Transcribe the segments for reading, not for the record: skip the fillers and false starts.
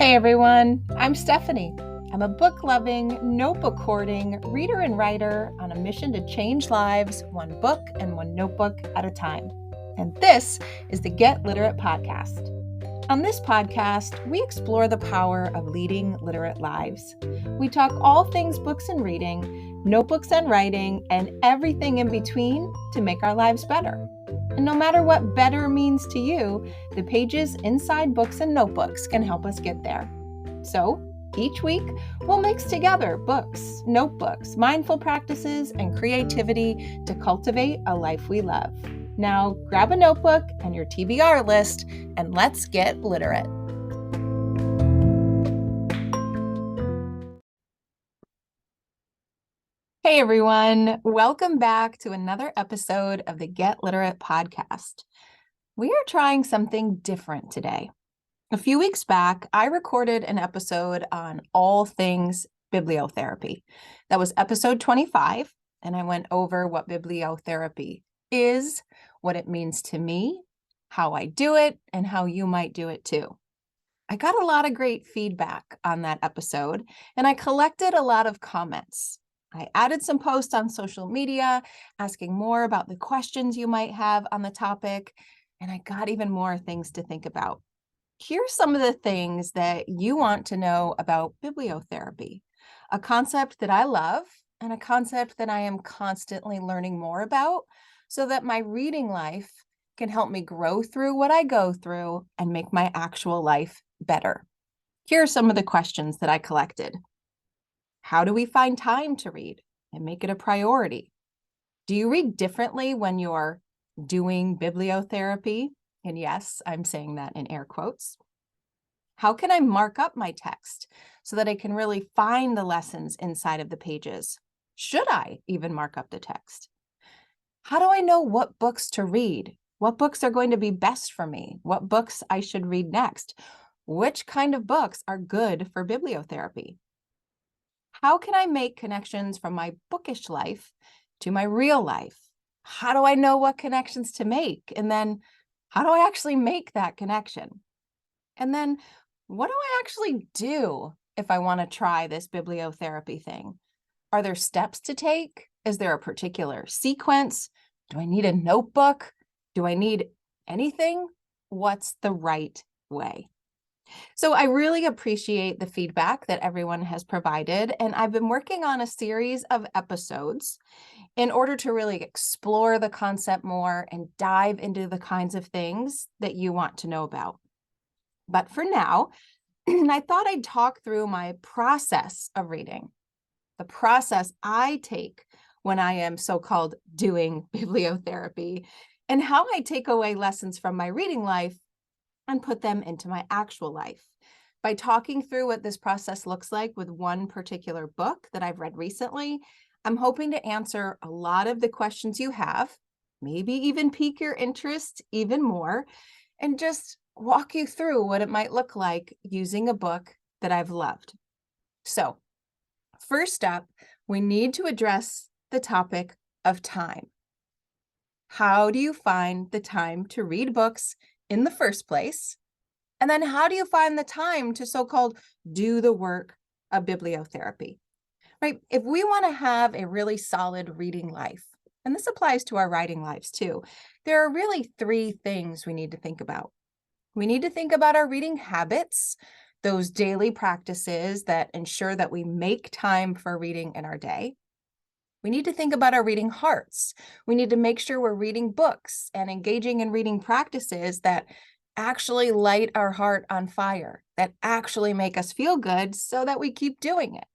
Hey everyone, I'm Stephanie. I'm a book-loving, notebook-hoarding reader and writer on a mission to change lives one book and one notebook at a time. And this is the Get Literate podcast. On this podcast, we explore the power of leading literate lives. We talk all things books and reading, notebooks and writing, and everything in between to make our lives better. And no matter what better means to you, the pages inside books and notebooks can help us get there. So, each week, we'll mix together books, notebooks, mindful practices, and creativity to cultivate a life we love. Now, grab a notebook and your TBR list, and let's get literate. Hey everyone, welcome back to another episode of the Get Literate podcast. We are trying something different today. A few weeks back, I recorded an episode on all things bibliotherapy. That was episode 25, and I went over what bibliotherapy is, what it means to me, how I do it, and how you might do it too. I got a lot of great feedback on that episode, and I collected a lot of comments. I added some posts on social media asking more about the questions you might have on the topic, and I got even more things to think about. Here's some of the things that you want to know about bibliotherapy, a concept that I love and a concept that I am constantly learning more about so that my reading life can help me grow through what I go through and make my actual life better. Here are some of the questions that I collected. How do we find time to read and make it a priority? Do you read differently when you're doing bibliotherapy? And yes, I'm saying that in air quotes. How can I mark up my text so that I can really find the lessons inside of the pages? Should I even mark up the text? How do I know what books to read? What books are going to be best for me? What books I should read next? Which kind of books are good for bibliotherapy? How can I make connections from my bookish life to my real life? How do I know what connections to make? And then how do I actually make that connection? And then what do I actually do if I want to try this bibliotherapy thing? Are there steps to take? Is there a particular sequence? Do I need a notebook? Do I need anything? What's the right way? So I really appreciate the feedback that everyone has provided, and I've been working on a series of episodes in order to really explore the concept more and dive into the kinds of things that you want to know about. But for now, I thought I'd talk through my process of reading, the process I take when I am so-called doing bibliotherapy, and how I take away lessons from my reading life and put them into my actual life. By talking through what this process looks like with one particular book that I've read recently, I'm hoping to answer a lot of the questions you have, maybe even pique your interest even more, and just walk you through what it might look like using a book that I've loved. So, first up, we need to address the topic of time. How do you find the time to read books in the first place? And then how do you find the time to so-called do the work of bibliotherapy, right? If we want to have a really solid reading life, and this applies to our writing lives too, there are really three things we need to think about. We need to think about our reading habits, those daily practices that ensure that we make time for reading in our day. We need to think about our reading hearts. We need to make sure we're reading books and engaging in reading practices that actually light our heart on fire, that actually make us feel good so that we keep doing it.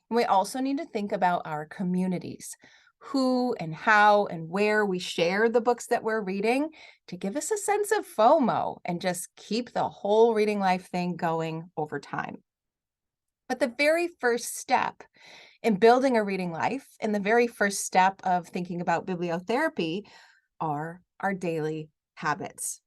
And we also need to think about our communities, who and how and where we share the books that we're reading to give us a sense of FOMO and just keep the whole reading life thing going over time. But the very first step in building a reading life and the very first step of thinking about bibliotherapy are our daily habits.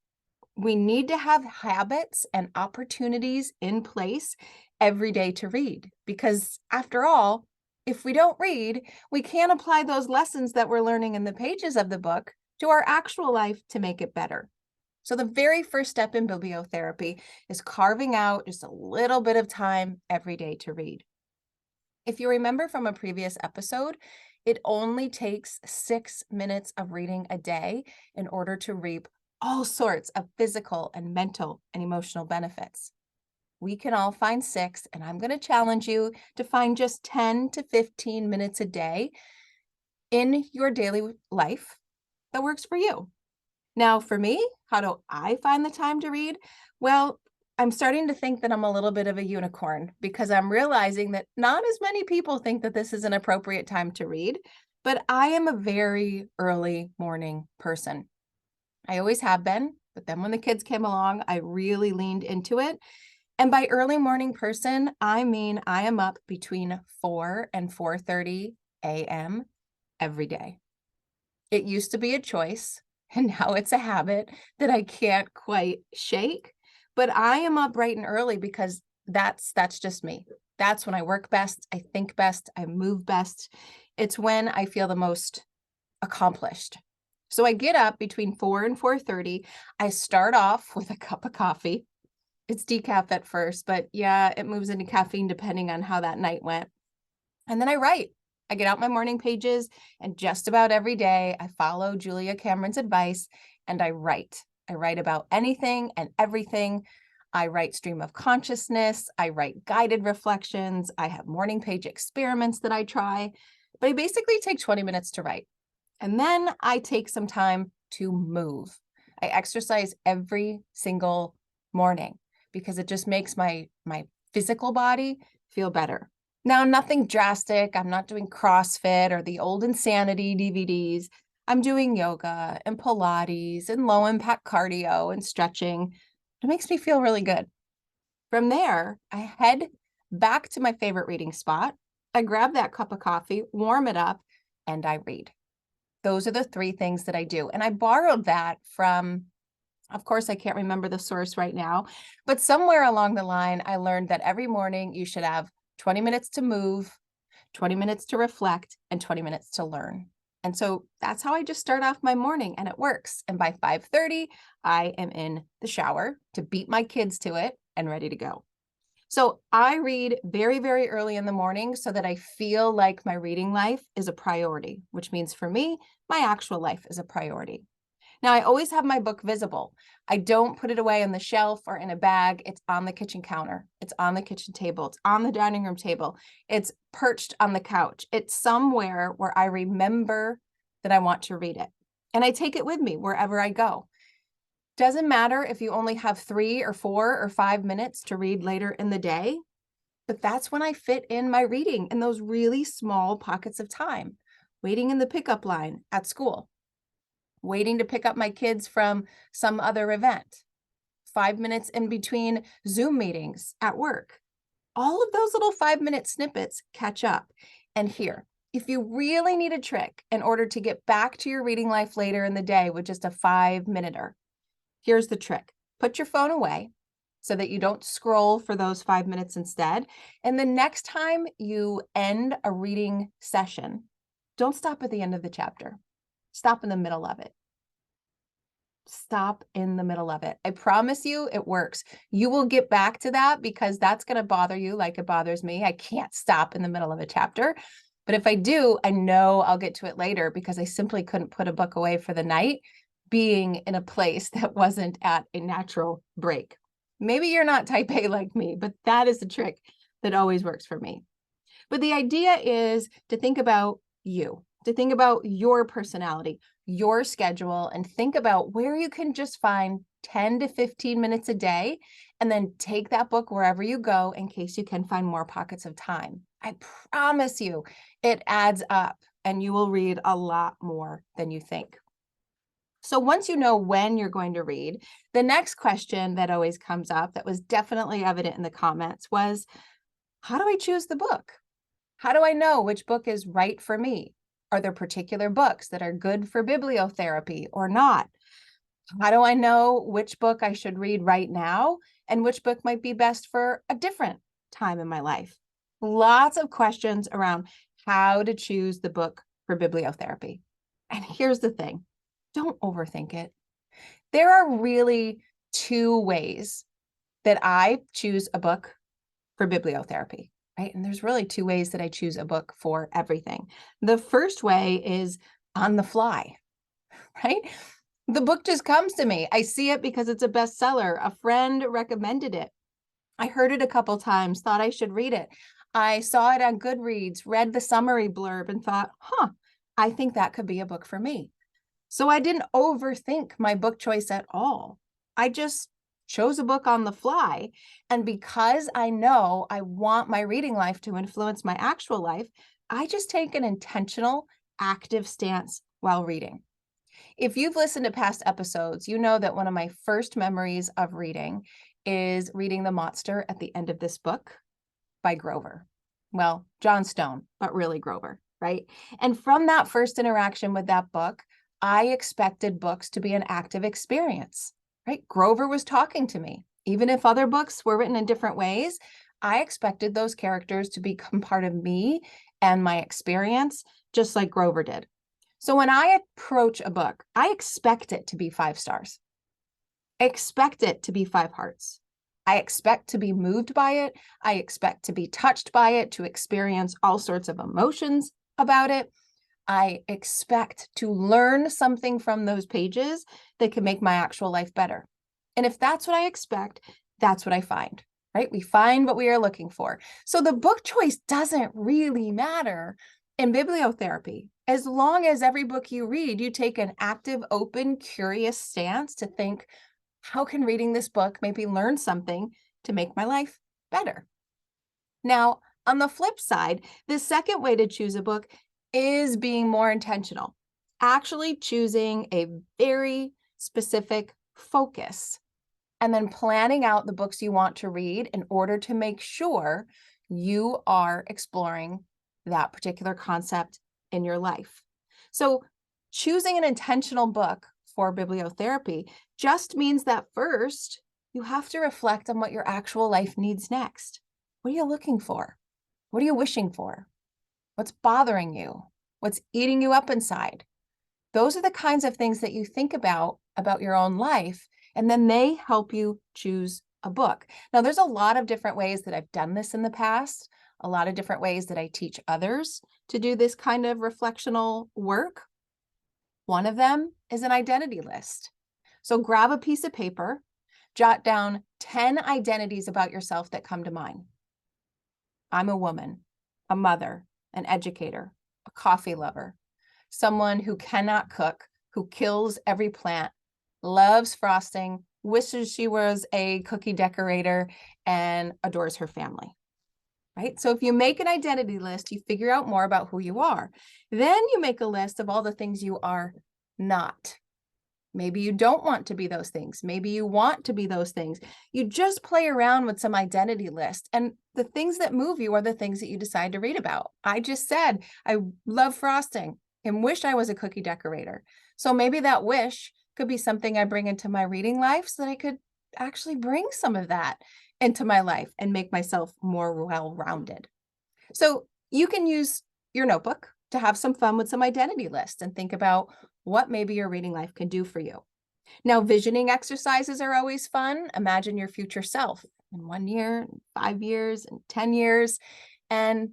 We need to have habits and opportunities in place every day to read, because after all, if we don't read, we can't apply those lessons that we're learning in the pages of the book to our actual life to make it better. So the very first step in bibliotherapy is carving out just a little bit of time every day to read. If you remember from a previous episode, it only takes 6 minutes of reading a day in order to reap all sorts of physical and mental and emotional benefits. We can all find 6, and I'm going to challenge you to find just 10 to 15 minutes a day in your daily life that works for you. Now, for me, how do I find the time to read? Well, I'm starting to think that I'm a little bit of a unicorn because I'm realizing that not as many people think that this is an appropriate time to read, but I am a very early morning person. I always have been, but then when the kids came along, I really leaned into it. And by early morning person, I mean I am up between 4 and 4:30 a.m. every day. It used to be a choice, and now it's a habit that I can't quite shake. But I am up bright and early because that's just me. That's when I work best, I think best, I move best. It's when I feel the most accomplished. So I get up between 4 and 4:30. I start off with a cup of coffee. It's decaf at first, but yeah, it moves into caffeine depending on how that night went. And then I write. I get out my morning pages, and just about every day I follow Julia Cameron's advice and I write. I write about anything and everything. I write stream of consciousness. I write guided reflections. I have morning page experiments that I try, but I basically take 20 minutes to write. And then I take some time to move. I exercise every single morning because it just makes my physical body feel better. Now, nothing drastic. I'm not doing CrossFit or the old Insanity DVDs. I'm doing yoga and Pilates and low impact cardio and stretching. It makes me feel really good. From there, I head back to my favorite reading spot. I grab that cup of coffee, warm it up, and I read. Those are the 3 things that I do. And I borrowed that from, of course, I can't remember the source right now, but somewhere along the line, I learned that every morning you should have 20 minutes to move, 20 minutes to reflect, and 20 minutes to learn. And so that's how I just start off my morning, and it works. And by 5:30, I am in the shower to beat my kids to it and ready to go. So I read very, very early in the morning so that I feel like my reading life is a priority, which means for me, my actual life is a priority. Now, I always have my book visible. I don't put it away on the shelf or in a bag. It's on the kitchen counter. It's on the kitchen table. It's on the dining room table. It's perched on the couch. It's somewhere where I remember that I want to read it. And I take it with me wherever I go. Doesn't matter if you only have 3 or 4 or 5 minutes to read later in the day, but that's when I fit in my reading in those really small pockets of time. Waiting in the pickup line at school, waiting to pick up my kids from some other event, 5 minutes in between Zoom meetings at work. All of those little 5-minute snippets catch up. And here, if you really need a trick in order to get back to your reading life later in the day with just a 5-minuter, here's the trick. Put your phone away so that you don't scroll for those 5 minutes instead. And the next time you end a reading session, don't stop at the end of the chapter. Stop in the middle of it. Stop in the middle of it. I promise you it works. You will get back to that because that's going to bother you like it bothers me. I can't stop in the middle of a chapter. But if I do, I know I'll get to it later because I simply couldn't put a book away for the night being in a place that wasn't at a natural break. Maybe you're not type A like me, but that is the trick that always works for me. But the idea is to think about you, to think about your personality, your schedule, and think about where you can just find 10 to 15 minutes a day, and then take that book wherever you go in case you can find more pockets of time. I promise you, it adds up and you will read a lot more than you think. So once you know when you're going to read, the next question that always comes up that was definitely evident in the comments was, how do I choose the book? How do I know which book is right for me? Are there particular books that are good for bibliotherapy or not? How do I know which book I should read right now and which book might be best for a different time in my life? Lots of questions around how to choose the book for bibliotherapy. And here's the thing. Don't overthink it. There are really two ways that I choose a book for bibliotherapy, right? And there's really two ways that I choose a book for everything. The first way is on the fly, right? The book just comes to me. I see it because it's a bestseller. A friend recommended it. I heard it a couple times, thought I should read it. I saw it on Goodreads, read the summary blurb, and thought, I think that could be a book for me. So I didn't overthink my book choice at all. I just chose a book on the fly. And because I know I want my reading life to influence my actual life, I just take an intentional, active stance while reading. If you've listened to past episodes, you know that one of my first memories of reading is reading The Monster at the End of This Book by Grover. Well, John Stone, but really Grover, right? And from that first interaction with that book, I expected books to be an active experience, right? Grover was talking to me. Even if other books were written in different ways, I expected those characters to become part of me and my experience, just like Grover did. So when I approach a book, I expect it to be 5 stars. I expect it to be 5 hearts. I expect to be moved by it. I expect to be touched by it, to experience all sorts of emotions about it. I expect to learn something from those pages that can make my actual life better. And if that's what I expect, that's what I find, right? We find what we are looking for. So the book choice doesn't really matter in bibliotherapy. As long as every book you read, you take an active, open, curious stance to think, how can reading this book maybe learn something to make my life better? Now, on the flip side, the second way to choose a book is being more intentional, actually choosing a very specific focus and then planning out the books you want to read in order to make sure you are exploring that particular concept in your life. So choosing an intentional book for bibliotherapy just means that first, you have to reflect on what your actual life needs next. What are you looking for? What are you wishing for? What's bothering you? What's eating you up inside? Those are the kinds of things that you think about your own life, and then they help you choose a book. Now, there's a lot of different ways that I've done this in the past, a lot of different ways that I teach others to do this kind of reflectional work. One of them is an identity list. So grab a piece of paper, jot down 10 identities about yourself that come to mind. I'm a woman, a mother, an educator, a coffee lover, someone who cannot cook, who kills every plant, loves frosting, wishes she was a cookie decorator, and adores her family. Right? So if you make an identity list, you figure out more about who you are. Then you make a list of all the things you are not. Maybe you don't want to be those things. Maybe you want to be those things. You just play around with some identity list. And the things that move you are the things that you decide to read about. I just said, I love frosting and wish I was a cookie decorator. So maybe that wish could be something I bring into my reading life so that I could actually bring some of that into my life and make myself more well-rounded. So you can use your notebook to have some fun with some identity lists and think about what maybe your reading life can do for you. Now, visioning exercises are always fun. Imagine your future self in 1 year, 5 years, and 10 years. And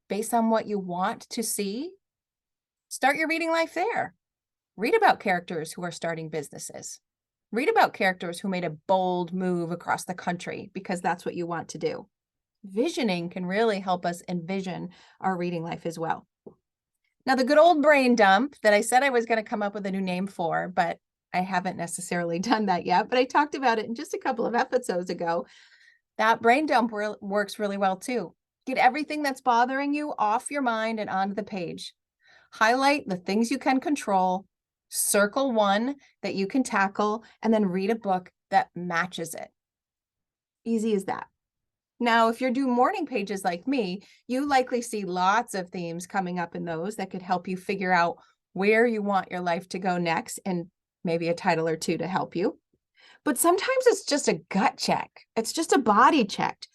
based on what you want to see, start your reading life there. Read about characters who are starting businesses. Read about characters who made a bold move across the country because that's what you want to do. Visioning can really help us envision our reading life as well. Now, the good old brain dump that I said I was going to come up with a new name for, but I haven't necessarily done that yet, but I talked about it in just a couple of episodes ago. That brain dump works really well too. Get everything that's bothering you off your mind and onto the page. Highlight the things you can control, circle one that you can tackle, and then read a book that matches it. Easy as that. Now, if you're doing morning pages like me, you likely see lots of themes coming up in those that could help you figure out where you want your life to go next, and maybe a title or two to help you. But sometimes it's just a gut check. It's just a body check.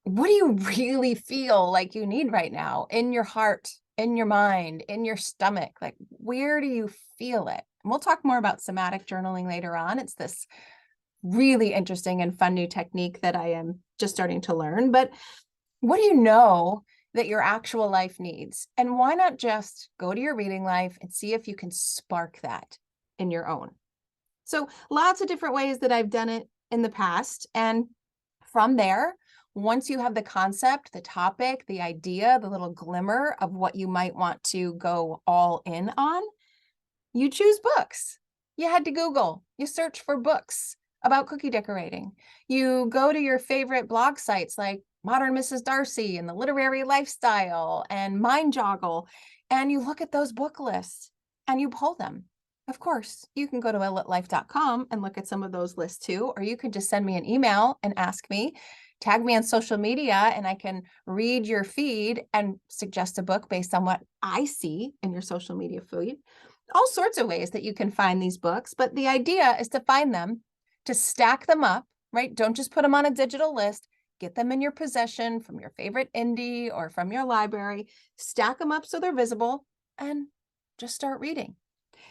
What do you really feel like you need right now in your heart, in your mind, in your stomach? Like, where do you feel it? And we'll talk more about somatic journaling later on. It's this really interesting and fun new technique that I am just starting to learn. But what do you know that your actual life needs? And why not just go to your reading life and see if you can spark that in your own? So lots of different ways that I've done it in the past. And from there, once you have the concept, the topic, the idea, the little glimmer of what you might want to go all in on, you choose books. You head to Google, you search for books about cookie decorating. You go to your favorite blog sites like Modern Mrs. Darcy and the Literary Lifestyle and Mind Joggle, and you look at those book lists and you pull them. Of course, you can go to illitlife.com and look at some of those lists too, or you can just send me an email and ask me, tag me on social media, and I can read your feed and suggest a book based on what I see in your social media feed. All sorts of ways that you can find these books, but the idea is to find them, to stack them up, right? Don't just put them on a digital list. Get them in your possession from your favorite indie or from your library. Stack them up so they're visible and just start reading.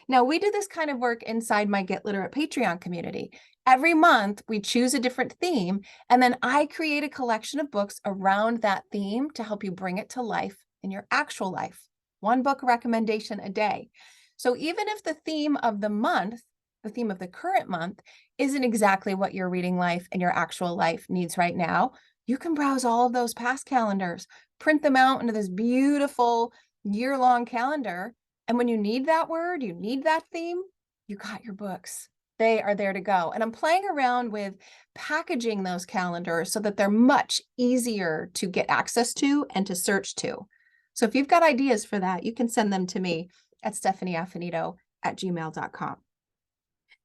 Now, we do this kind of work inside my Get Literate Patreon community. Every month, we choose a different theme, and then I create a collection of books around that theme to help you bring it to life in your actual life. One book recommendation a day. So even if the theme of the month, the theme of the current month, isn't exactly what your reading life and your actual life needs right now, you can browse all of those past calendars, print them out into this beautiful year-long calendar. And when you need that word, you need that theme, you got your books. They are there to go. And I'm playing around with packaging those calendars so that they're much easier to get access to and to search to. So if you've got ideas for that, you can send them to me at stephanieaffinito@gmail.com.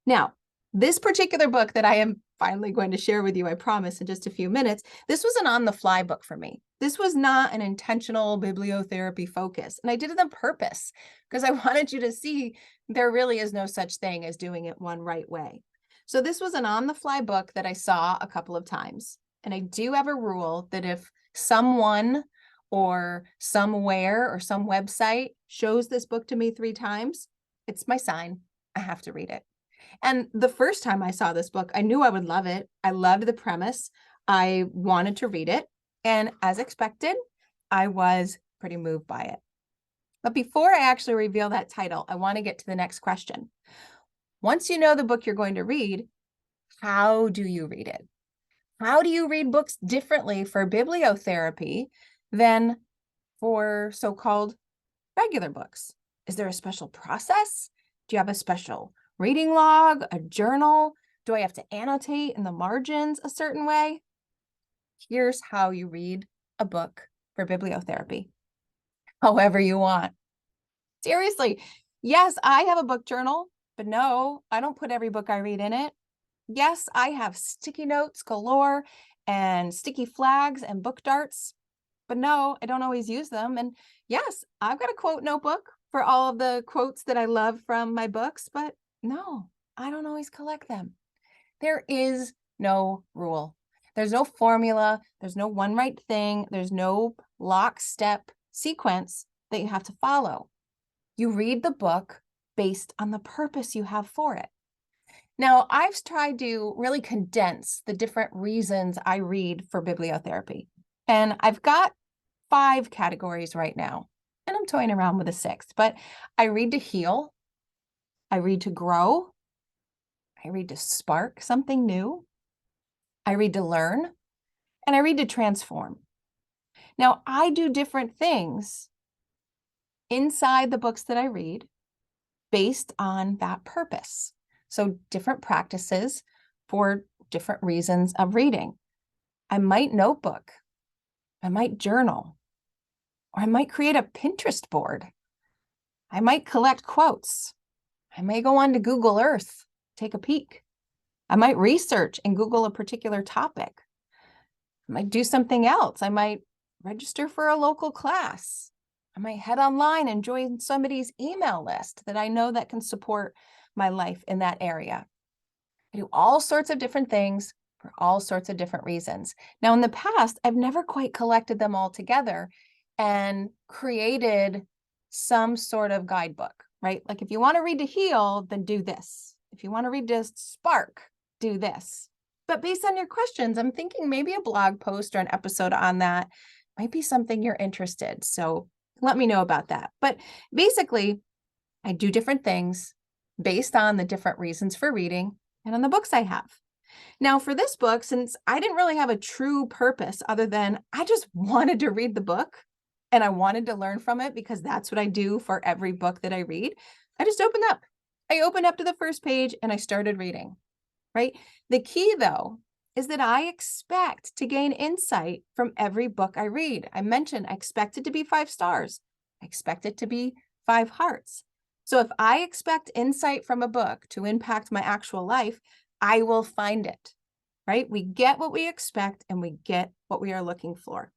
Now, this particular book that I am finally going to share with you, I promise, in just a few minutes, this was an on-the-fly book for me. This was not an intentional bibliotherapy focus. And I did it on purpose because I wanted you to see there really is no such thing as doing it one right way. So this was an on-the-fly book that I saw a couple of times. And I do have a rule that if someone or somewhere or some website shows this book to me 3 times, it's my sign. I have to read it. And the first time I saw this book, I knew I would love it. I loved the premise. I wanted to read it. And as expected, I was pretty moved by it. But before I actually reveal that title, I want to get to the next question. Once you know the book you're going to read, how do you read it? How do you read books differently for bibliotherapy than for so-called regular books? Is there a special process? Do you have a special reading log, a journal? Do I have to annotate in the margins a certain way? Here's how you read a book for bibliotherapy, however you want. Seriously, yes, I have a book journal, but no, I don't put every book I read in it. Yes, I have sticky notes galore and sticky flags and book darts, but no, I don't always use them. And yes, I've got a quote notebook for all of the quotes that I love from my books, but no, I don't always collect them. There is no rule. There's no formula. There's no one right thing. There's no lockstep sequence that you have to follow. You read the book based on the purpose you have for it. Now, I've tried to really condense the different reasons I read for bibliotherapy. And I've got 5 categories right now. And I'm toying around with a 6th, but I read to heal. I read to grow. I read to spark something new. I read to learn. And I read to transform. Now, I do different things inside the books that I read based on that purpose. So different practices for different reasons of reading. I might notebook. I might journal. Or I might create a Pinterest board. I might collect quotes. I may go on to Google Earth, take a peek. I might research and Google a particular topic. I might do something else. I might register for a local class. I might head online and join somebody's email list that I know that can support my life in that area. I do all sorts of different things for all sorts of different reasons. Now, in the past, I've never quite collected them all together and created some sort of guidebook, right? Like if you want to read to heal, then do this. If you want to read to spark, do this. But based on your questions, I'm thinking maybe a blog post or an episode on that might be something you're interested. So let me know about that. But basically, I do different things based on the different reasons for reading and on the books I have. Now, for this book, since I didn't really have a true purpose other than I just wanted to read the book and I wanted to learn from it because that's what I do for every book that I read, I just opened up. I opened up to the first page and I started reading, right? The key, though, is that I expect to gain insight from every book I read. I mentioned I expect it to be 5 stars. I expect it to be 5 hearts. So if I expect insight from a book to impact my actual life, I will find it, right? We get what we expect and we get what we are looking for.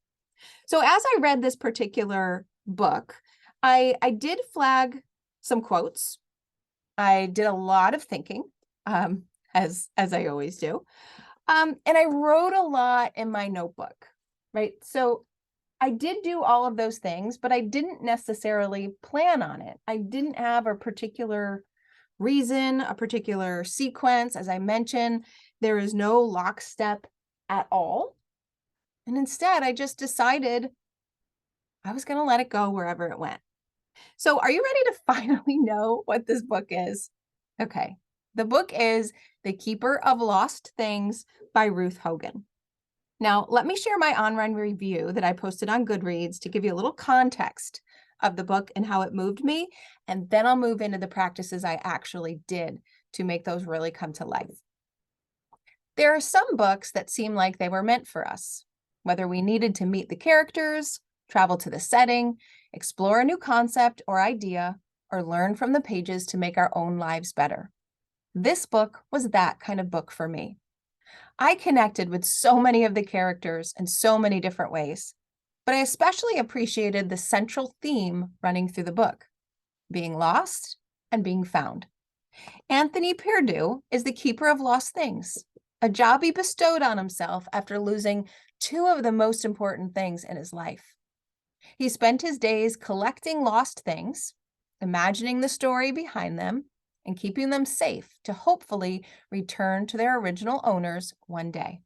So as I read this particular book, I did flag some quotes. I did a lot of thinking, as I always do. And I wrote a lot in my notebook, right? So I did do all of those things, but I didn't necessarily plan on it. I didn't have a particular reason, a particular sequence. As I mentioned, there is no lockstep at all. And instead, I just decided I was going to let it go wherever it went. So are you ready to finally know what this book is? Okay. The book is The Keeper of Lost Things by Ruth Hogan. Now, let me share my online review that I posted on Goodreads to give you a little context of the book and how it moved me, and then I'll move into the practices I actually did to make those really come to life. There are some books that seem like they were meant for us, whether we needed to meet the characters, travel to the setting, explore a new concept or idea, or learn from the pages to make our own lives better. This book was that kind of book for me. I connected with so many of the characters in so many different ways, but I especially appreciated the central theme running through the book, being lost and being found. Anthony Perdue is the keeper of lost things, a job he bestowed on himself after losing 2 of the most important things in his life. He spent his days collecting lost things, imagining the story behind them, and keeping them safe to hopefully return to their original owners one day.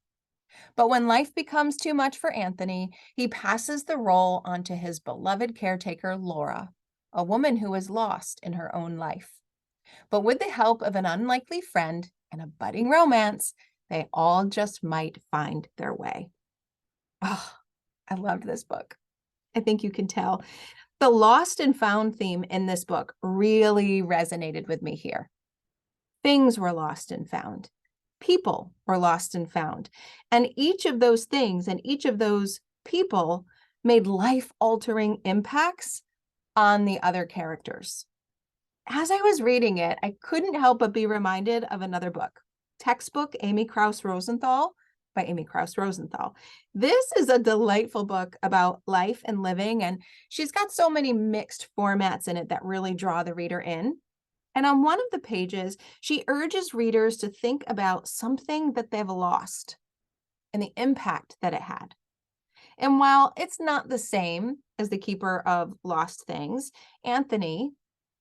But when life becomes too much for Anthony, he passes the role onto his beloved caretaker, Laura, a woman who is lost in her own life. But with the help of an unlikely friend and a budding romance, they all just might find their way. Oh, I loved this book. I think you can tell. The lost and found theme in this book really resonated with me here. Things were lost and found. People were lost and found. And each of those things and each of those people made life-altering impacts on the other characters. As I was reading it, I couldn't help but be reminded of another book, Textbook Amy Krauss Rosenthal by Amy Krauss Rosenthal. This is a delightful book about life and living, and she's got so many mixed formats in it that really draw the reader in. And on one of the pages, she urges readers to think about something that they've lost and the impact that it had. And while it's not the same as the keeper of lost things, Anthony,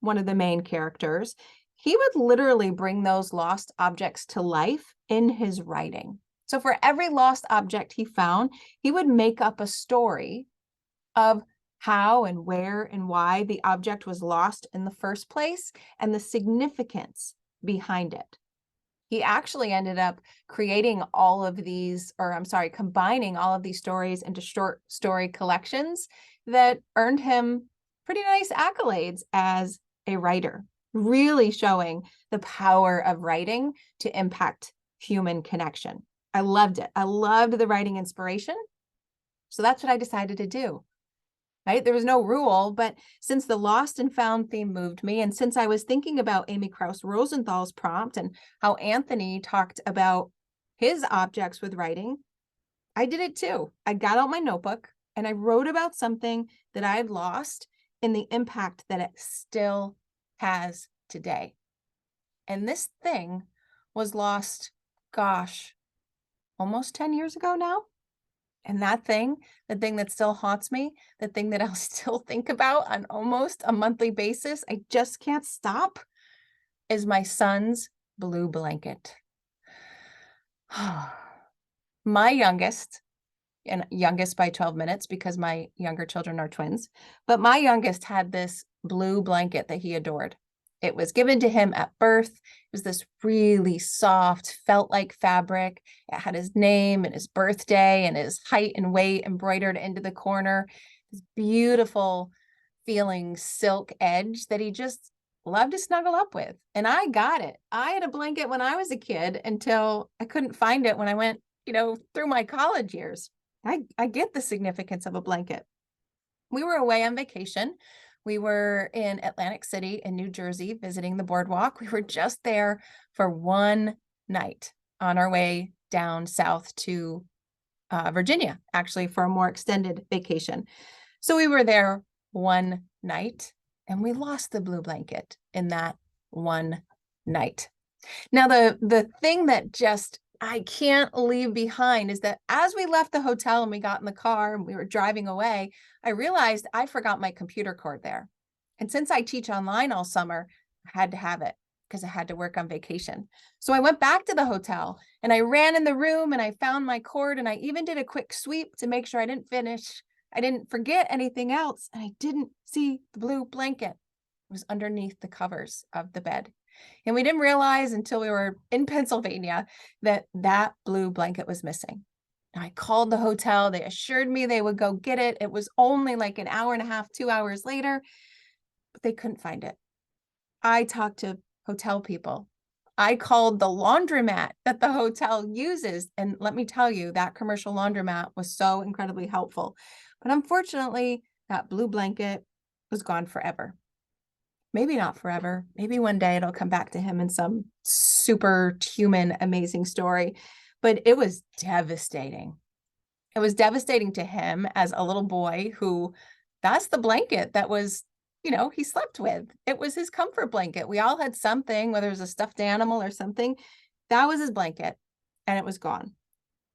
one of the main characters, he would literally bring those lost objects to life in his writing. So for every lost object he found, he would make up a story of how and where and why the object was lost in the first place and the significance behind it. He actually ended up creating all of these, combining all of these stories into short story collections that earned him pretty nice accolades as a writer, really showing the power of writing to impact human connection. I loved it. I loved the writing inspiration. So that's what I decided to do. Right? There was no rule, but since the lost and found theme moved me, and since I was thinking about Amy Krauss Rosenthal's prompt and how Anthony talked about his objects with writing, I did it too. I got out my notebook and I wrote about something that I had lost and the impact that it still has today. And this thing was lost, gosh, almost 10 years ago now. And that thing, the thing that still haunts me, the thing that I'll still think about on almost a monthly basis, I just can't stop, is my son's blue blanket. My youngest, and youngest by 12 minutes because my younger children are twins, but my youngest had this blue blanket that he adored. It was given to him at birth. It was this really soft, felt like fabric. It had his name and his birthday and his height and weight embroidered into the corner. This beautiful feeling silk edge that he just loved to snuggle up with. And I got it. I had a blanket when I was a kid until I couldn't find it when I went, through my college years. I get the significance of a blanket. We were away on vacation. We were in Atlantic City in New Jersey visiting the boardwalk. We were just there for one night on our way down south to Virginia, actually, for a more extended vacation. So we were there one night and we lost the blue blanket in that one night. Now, the thing that just I can't leave behind is that as we left the hotel and we got in the car and we were driving away, I realized I forgot my computer cord there. And since I teach online all summer, I had to have it because I had to work on vacation. So I went back to the hotel and I ran in the room and I found my cord and I even did a quick sweep to make sure I didn't forget anything else. And I didn't see the blue blanket. It was underneath the covers of the bed. And we didn't realize until we were in Pennsylvania that that blue blanket was missing. I called the hotel. They assured me they would go get it. It was only like an hour and a half, 2 hours later, but they couldn't find it. I talked to hotel people. I called the laundromat that the hotel uses. And let me tell you, that commercial laundromat was so incredibly helpful. But unfortunately, that blue blanket was gone forever. Maybe not forever. Maybe one day it'll come back to him in some superhuman, amazing story. But it was devastating. It was devastating to him as a little boy who that's the blanket that was, he slept with. It was his comfort blanket. We all had something, whether it was a stuffed animal or something. That was his blanket and it was gone.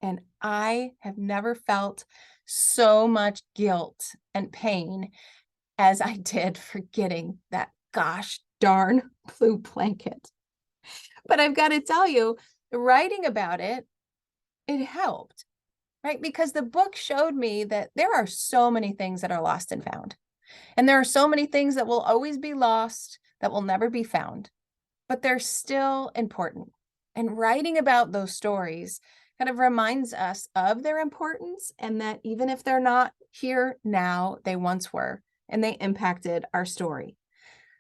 And I have never felt so much guilt and pain as I did for getting that gosh darn blue blanket. But I've got to tell you, writing about it, it helped, right? Because the book showed me that there are so many things that are lost and found. And there are so many things that will always be lost, that will never be found, but they're still important. And writing about those stories kind of reminds us of their importance and that even if they're not here now, they once were, and they impacted our story.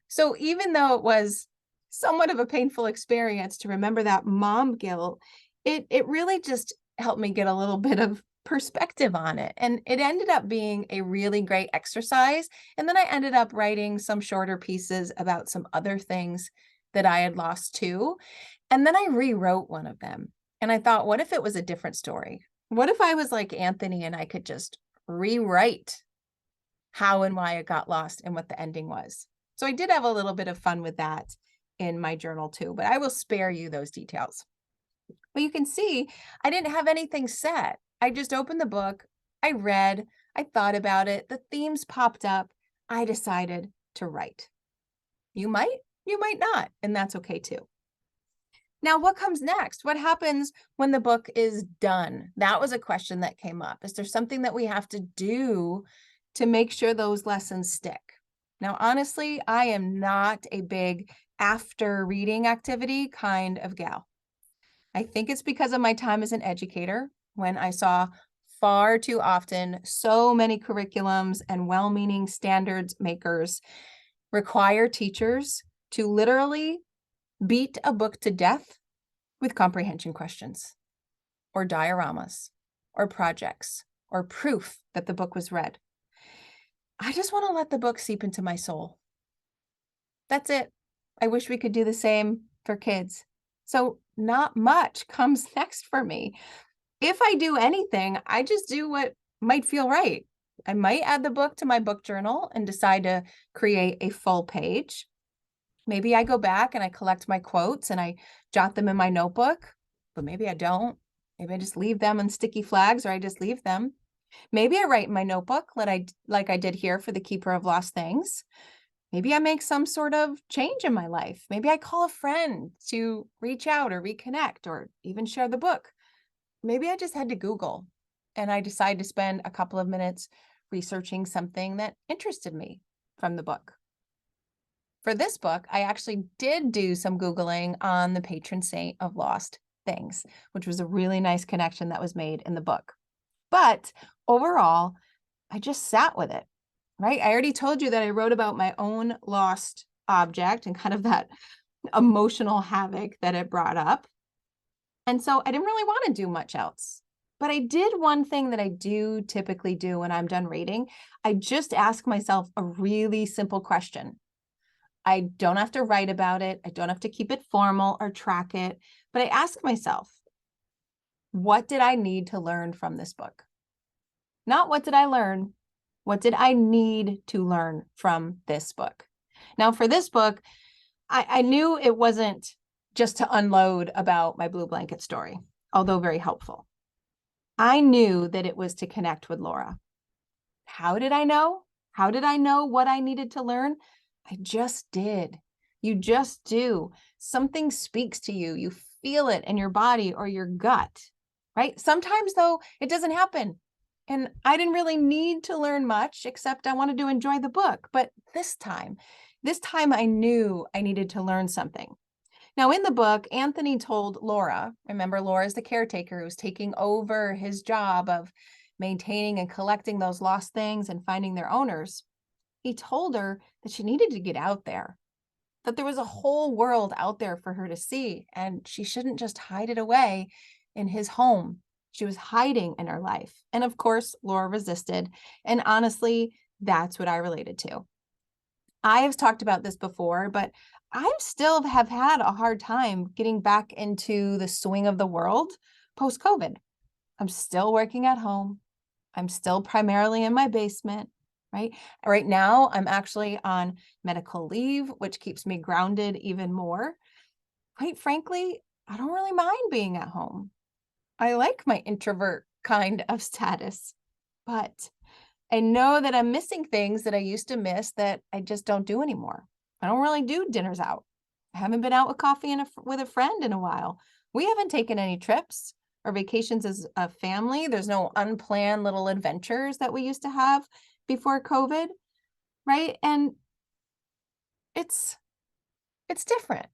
So even though it was somewhat of a painful experience to remember that mom guilt, it really just helped me get a little bit of perspective on it. And it ended up being a really great exercise. And then I ended up writing some shorter pieces about some other things that I had lost too. And then I rewrote one of them. And I thought, what if it was a different story? What if I was like Anthony and I could just rewrite how and why it got lost and what the ending was? So I did have a little bit of fun with that in my journal too, but I will spare you those details. But you can see I didn't have anything set. I just opened the book, I read, I thought about it, the themes popped up, I decided to write. You might not, and that's okay too. Now, what comes next? What happens when the book is done? That was a question that came up. Is there something that we have to do to make sure those lessons stick? Now, honestly, I am not a big after reading activity kind of gal. I think it's because of my time as an educator when I saw far too often so many curriculums and well-meaning standards makers require teachers to literally beat a book to death with comprehension questions or dioramas or projects or proof that the book was read. I just want to let the book seep into my soul. That's it. I wish we could do the same for kids. So not much comes next for me. If I do anything, I just do what might feel right. I might add the book to my book journal and decide to create a full page. Maybe I go back and I collect my quotes and I jot them in my notebook, but maybe I don't. Maybe I just leave them on sticky flags, or I just leave them. Maybe I write in my notebook like I did here for the Keeper of Lost Things. Maybe I make some sort of change in my life. Maybe I call a friend to reach out or reconnect or even share the book. Maybe I just had to Google and I decided to spend a couple of minutes researching something that interested me from the book. For this book, I actually did do some Googling on the patron saint of lost things, which was a really nice connection that was made in the book. But overall, I just sat with it, right? I already told you that I wrote about my own lost object and kind of that emotional havoc that it brought up. And so I didn't really want to do much else. But I did one thing that I do typically do when I'm done reading. I just ask myself a really simple question. I don't have to write about it. I don't have to keep it formal or track it. But I ask myself, what did I need to learn from this book? Not what did I learn? What did I need to learn from this book? Now, for this book, I knew it wasn't just to unload about my blue blanket story, although very helpful. I knew that it was to connect with Laura. How did I know? How did I know what I needed to learn? I just did. You just do. Something speaks to you. You feel it in your body or your gut, right? Sometimes, though, it doesn't happen. And I didn't really need to learn much, except I wanted to enjoy the book. But this time I knew I needed to learn something. Now, in the book, Anthony told Laura, remember, Laura is the caretaker who's taking over his job of maintaining and collecting those lost things and finding their owners. He told her that she needed to get out there, that there was a whole world out there for her to see, and she shouldn't just hide it away in his home. She was hiding in her life. And of course, Laura resisted. And honestly, that's what I related to. I have talked about this before, but I still have had a hard time getting back into the swing of the world post-COVID. I'm still working at home. I'm still primarily in my basement, right? Right now, I'm actually on medical leave, which keeps me grounded even more. Quite frankly, I don't really mind being at home. I like my introvert kind of status, but I know that I'm missing things that I used to miss that I just don't do anymore. I don't really do dinners out. I haven't been out with coffee with a friend in a while. We haven't taken any trips or vacations as a family. There's no unplanned little adventures that we used to have before COVID, right? And it's different.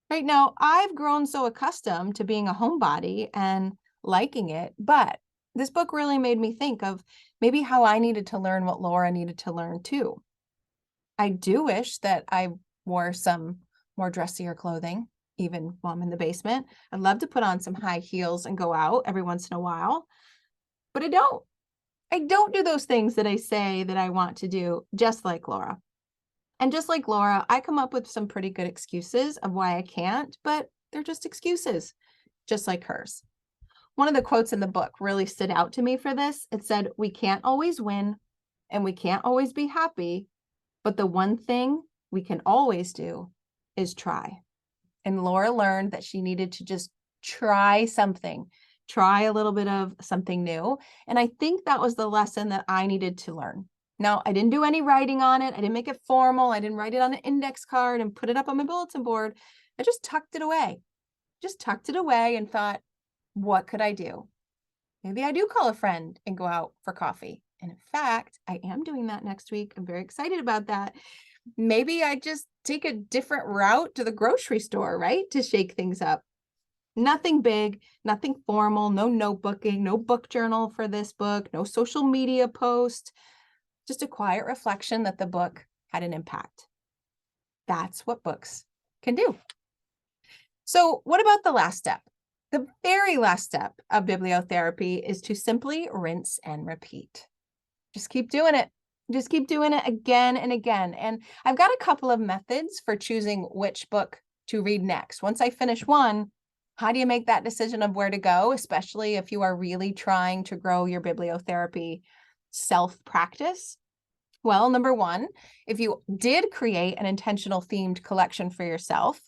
Right now, I've grown so accustomed to being a homebody and liking it, but this book really made me think of maybe how I needed to learn what Laura needed to learn too. I do wish that I wore some more dressier clothing, even while I'm in the basement. I'd love to put on some high heels and go out every once in a while, but I don't. I don't do those things that I say that I want to do, just like Laura. And just like Laura, I come up with some pretty good excuses of why I can't, but they're just excuses, just like hers. One of the quotes in the book really stood out to me for this. It said, "We can't always win and we can't always be happy, but the one thing we can always do is try." And Laura learned that she needed to just try something, try a little bit of something new. And I think that was the lesson that I needed to learn. Now, I didn't do any writing on it. I didn't make it formal. I didn't write it on an index card and put it up on my bulletin board. I just tucked it away, and thought, what could I do? Maybe I do call a friend and go out for coffee. And in fact, I am doing that next week. I'm very excited about that. Maybe I just take a different route to the grocery store, right? To shake things up. Nothing big, nothing formal, no notebooking, no book journal for this book, no social media post, just a quiet reflection that the book had an impact. That's what books can do. So what about the last step? The very last step of bibliotherapy is to simply rinse and repeat. Just keep doing it. Just keep doing it again and again. And I've got a couple of methods for choosing which book to read next. Once I finish one, how do you make that decision of where to go, especially if you are really trying to grow your bibliotherapy self-practice? Well, number one, if you did create an intentional themed collection for yourself,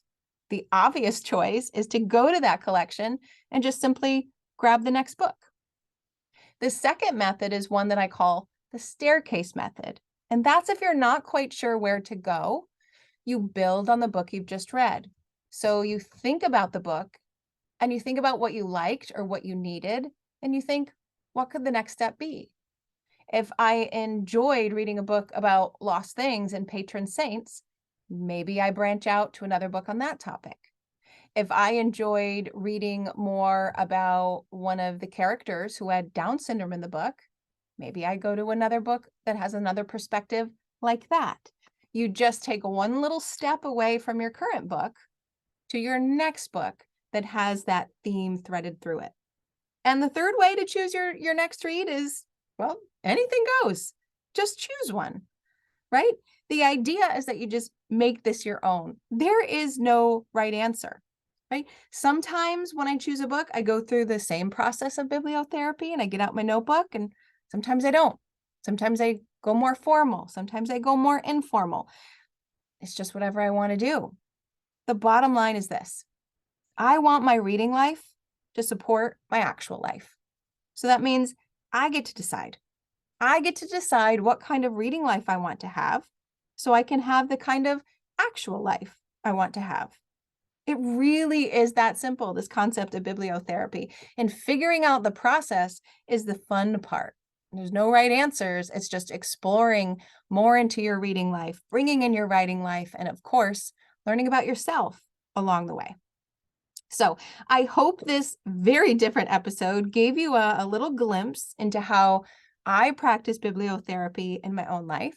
the obvious choice is to go to that collection and just simply grab the next book. The second method is one that I call the staircase method. And that's if you're not quite sure where to go, you build on the book you've just read. So you think about the book and you think about what you liked or what you needed, and you think, what could the next step be? If I enjoyed reading a book about lost things and patron saints, maybe I branch out to another book on that topic. If I enjoyed reading more about one of the characters who had Down syndrome in the book, maybe I go to another book that has another perspective like that. You just take one little step away from your current book to your next book that has that theme threaded through it. And the third way to choose your next read is, well, anything goes. Just choose one, right? The idea is that you just make this your own. There is no right answer, right? Sometimes when I choose a book, I go through the same process of bibliotherapy and I get out my notebook, and sometimes I don't. Sometimes I go more formal. Sometimes I go more informal. It's just whatever I want to do. The bottom line is this: I want my reading life to support my actual life. So that means I get to decide. I get to decide what kind of reading life I want to have so I can have the kind of actual life I want to have. It really is that simple, this concept of bibliotherapy. And figuring out the process is the fun part. There's no right answers. It's just exploring more into your reading life, bringing in your writing life, and of course, learning about yourself along the way. So I hope this very different episode gave you a little glimpse into how I practice bibliotherapy in my own life.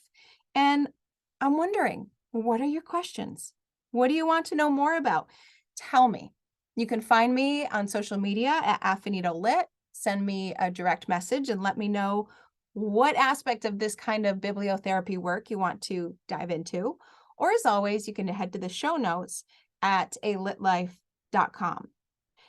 And I'm wondering, what are your questions? What do you want to know more about? Tell me. You can find me on social media at AfinitoLit. Send me a direct message and let me know what aspect of this kind of bibliotherapy work you want to dive into. Or as always, you can head to the show notes at alitlife.com.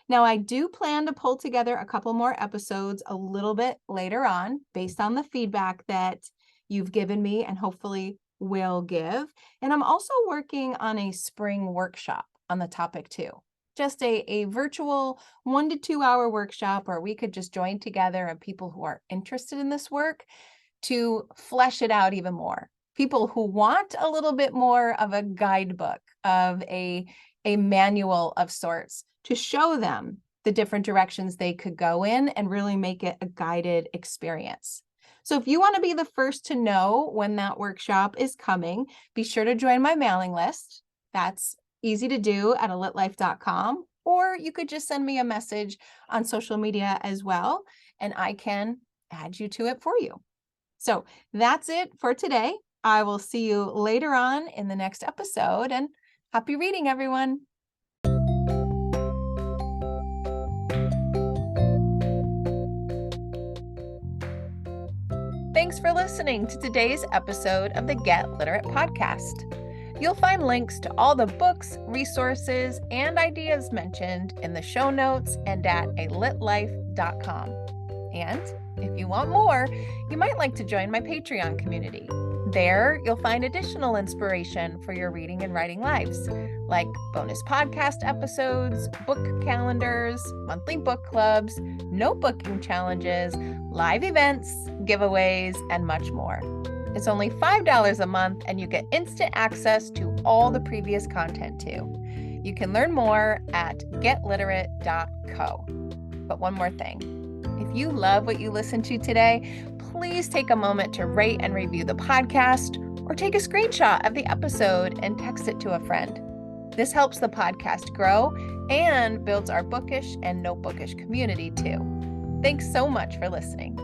Now, I do plan to pull together a couple more episodes a little bit later on based on the feedback that you've given me and hopefully will give. And I'm also working on a spring workshop on the topic too. Just a virtual 1 to 2 hour workshop where we could just join together and people who are interested in this work to flesh it out even more. People who want a little bit more of a guidebook, of a manual of sorts, to show them the different directions they could go in and really make it a guided experience. So if you want to be the first to know when that workshop is coming, be sure to join my mailing list. That's easy to do at alitlife.com, or you could just send me a message on social media as well, and I can add you to it for you. So that's it for today. I will see you later on in the next episode, and happy reading, everyone. Thanks for listening to today's episode of the Get Literate podcast. You'll find links to all the books, resources, and ideas mentioned in the show notes and at alitlife.com. And if you want more, you might like to join my Patreon community. There, you'll find additional inspiration for your reading and writing lives, like bonus podcast episodes, book calendars, monthly book clubs, notebooking challenges, live events, giveaways, and much more. It's only $5 a month, and you get instant access to all the previous content too. You can learn more at getliterate.co. But one more thing. If you love what you listened to today, please take a moment to rate and review the podcast, or take a screenshot of the episode and text it to a friend. This helps the podcast grow and builds our bookish and notebookish community too. Thanks so much for listening.